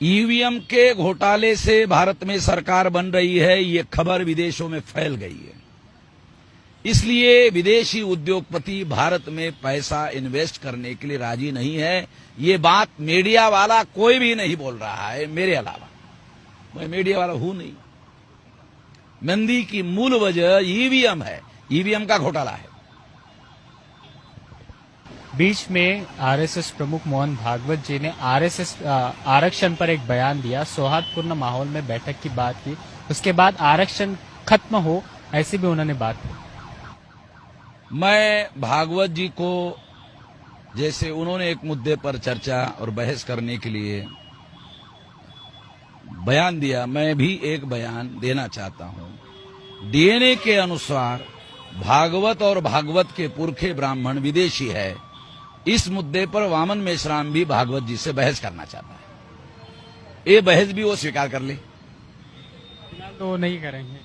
EVM के घोटाले से भारत में सरकार बन रही है, ये खबर विदेशों में फैल गई है। इसलिए विदेशी उद्योगपति भारत में पैसा इन्वेस्ट करने के लिए राजी नहीं है। ये बात मीडिया वाला कोई भी नहीं बोल रहा है मेरे अलावा। मैं मीडिया वाला हूं नहीं। मंदी की मूल वजह ईवीएम है, ईवीएम का घोटाला है। बीच में आरएसएस प्रमुख मोहन भागवत जी ने आरएसएस आरक्षण पर एक बयान दिया, सौहार्दपूर्ण माहौल में बैठक की बात की, उसके बाद आरक्षण खत्म हो ऐसी भी उन्होंने बात की। मैं भागवत जी को जैसे उन्होंने एक मुद्दे पर चर्चा और बहस करने के लिए बयान दिया, मैं भी एक बयान देना चाहता हूं। डीएनए के अनुसार भागवत और भागवत के पुरखे ब्राह्मण विदेशी है। इस मुद्दे पर वामन मेश्राम भी भागवत जी से बहस करना चाहता है। ये बहस भी वो स्वीकार कर ले। तो नहीं करेंगे।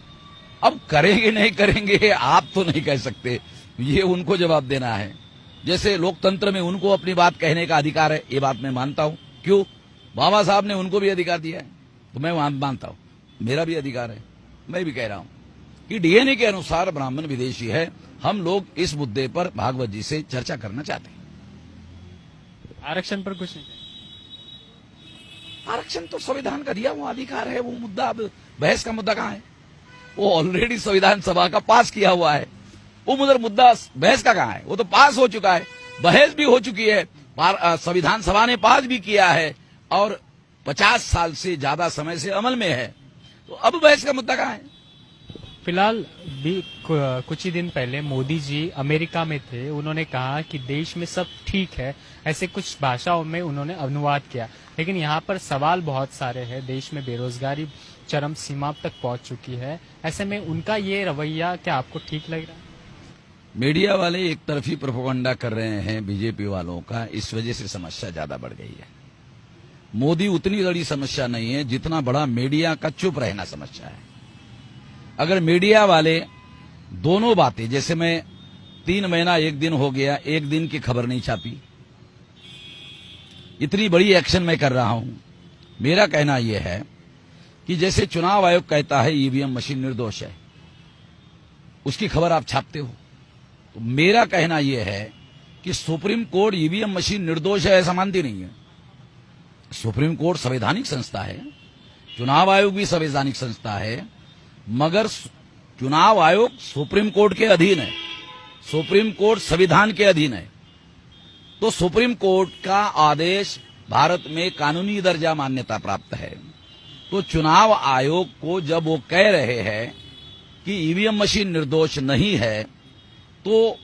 अब करेंगे नहीं करेंगे आप तो नहीं कह सकते, ये उनको जवाब देना है। जैसे लोकतंत्र में उनको अपनी बात कहने का अधिकार है, ये बात मैं मानता हूं। क्यों? बाबा साहब ने उनको भी अधिकार दिया है, तो मैं मानता हूं, मेरा भी अधिकार है। मैं भी कह रहा हूं कि डीएनए के अनुसार ब्राह्मण विदेशी है। हम लोग इस मुद्दे पर भागवत जी से चर्चा करना चाहते हैं। आरक्षण पर कुछ नहीं। आरक्षण तो संविधान का दिया हुआ अधिकार है। वो मुद्दा अब बहस का मुद्दा कहां है? वो ऑलरेडी संविधान सभा का पास किया हुआ है। वो मुद्दा बहस का कहां है? वो तो पास हो चुका है, बहस भी हो चुकी है, संविधान सभा ने पास भी किया है और 50 साल से ज्यादा समय से अमल में है। तो अब बहस का मुद्दा कहां है? फिलहाल भी कुछ ही दिन पहले मोदी जी अमेरिका में थे। उन्होंने कहा कि देश में सब ठीक है, ऐसे कुछ भाषाओं में उन्होंने अनुवाद किया। लेकिन यहाँ पर सवाल बहुत सारे हैं। देश में बेरोजगारी चरम सीमा तक पहुंच चुकी है। ऐसे में उनका ये रवैया क्या आपको ठीक लग रहा है? मीडिया वाले एक तरफी प्रोपेगेंडा कर रहे हैं बीजेपी वालों का, इस वजह से समस्या ज्यादा बढ़ गई है। मोदी उतनी बड़ी समस्या नहीं है जितना बड़ा मीडिया का चुप रहना समस्या है। अगर मीडिया वाले दोनों बातें, जैसे मैं 3 महीना 1 दिन हो गया, 1 दिन की खबर नहीं छापी, इतनी बड़ी एक्शन मैं कर रहा हूं। मेरा कहना यह है कि जैसे चुनाव आयोग कहता है ईवीएम मशीन निर्दोष है, उसकी खबर आप छापते हो, तो मेरा कहना यह है कि सुप्रीम कोर्ट ईवीएम मशीन निर्दोष है ऐसा मानती नहीं है। सुप्रीम कोर्ट संवैधानिक संस्था है, चुनाव आयोग भी संवैधानिक संस्था है, मगर चुनाव आयोग सुप्रीम कोर्ट के अधीन है, सुप्रीम कोर्ट संविधान के अधीन है। तो सुप्रीम कोर्ट का आदेश भारत में कानूनी दर्जा मान्यता प्राप्त है। तो चुनाव आयोग को जब वो कह रहे हैं कि ईवीएम मशीन निर्दोष नहीं है, तो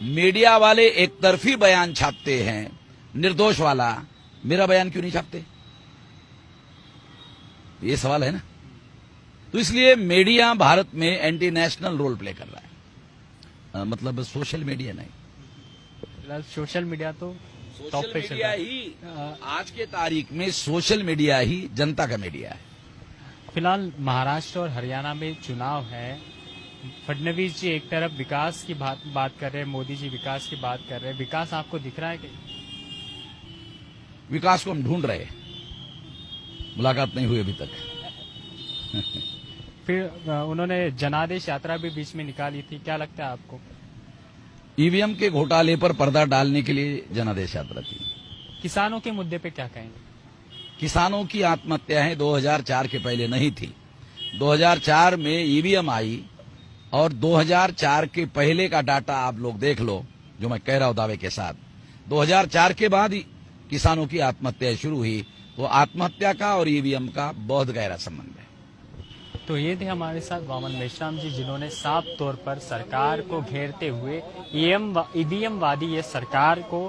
मीडिया वाले एक तरफी बयान छापते हैं निर्दोष वाला, मेरा बयान क्यों नहीं छापते? ये सवाल है ना। तो इसलिए मीडिया भारत में एंटी नेशनल रोल प्ले कर रहा है। मतलब सोशल मीडिया नहीं, फिलहाल सोशल मीडिया तो टॉप पे चल रहा है। आज के तारीख में सोशल मीडिया ही जनता का मीडिया है। फिलहाल महाराष्ट्र और हरियाणा में चुनाव है। फडणवीस जी एक तरफ विकास की बात कर रहे हैं, मोदी जी विकास की बात कर रहे हैं। विकास आपको दिख रहा है कि? विकास को हम ढूंढ रहे हैं, मुलाकात नहीं हुई अभी तक। फिर उन्होंने जनादेश यात्रा भी बीच में निकाली थी, क्या लगता है आपको? ईवीएम के घोटाले पर पर्दा डालने के लिए जनादेश यात्रा थी। किसानों के मुद्दे पे क्या कहेंगे? किसानों की आत्महत्याएं 2004 के पहले नहीं थी। 2004 में ईवीएम आई और 2004 के पहले का डाटा आप लोग देख लो, जो मैं कह रहा हूं दावे के साथ। 2004 के बाद ही किसानों की आत्महत्या शुरू हुई। तो आत्महत्या का और ईवीएम का बहुत गहरा संबंध है। तो ये थे हमारे साथ वामन मेश्राम जी, जिन्होंने साफ तौर पर सरकार को घेरते हुए ईवीएम वादी ये सरकार को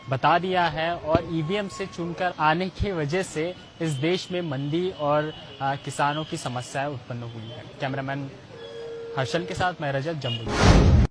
बता दिया है और ईवीएम से चुनकर आने की वजह से इस देश में मंदी और किसानों की समस्याएं उत्पन्न हुई है। कैमरामैन हर्षल के साथ मैं रजत, जम्मू।